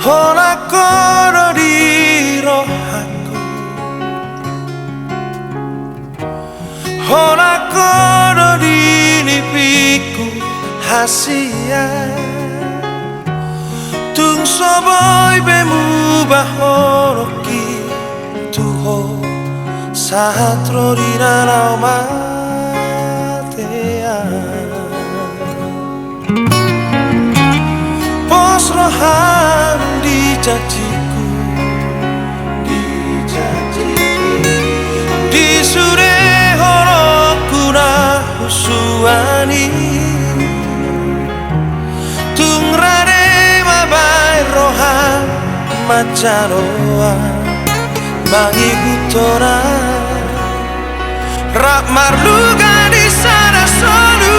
Ora kono di rohaku, ora kono di lipiku hasia. Tung soboy bemu bahoroki tuho satro di danau matea. Pos rohan di janjiku, di sure horoku na husuani. Tung rade mabai rohan macaroa mangi hutora rak marluga di sana solu.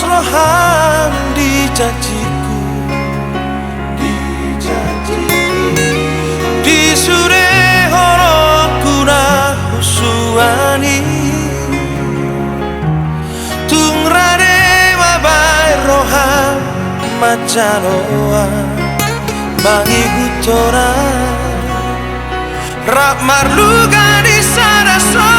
Rohan di janjiku, di sure horoku na husuani. Tung rade mabai rohan macanoa mangi hutora rak marluga di sana.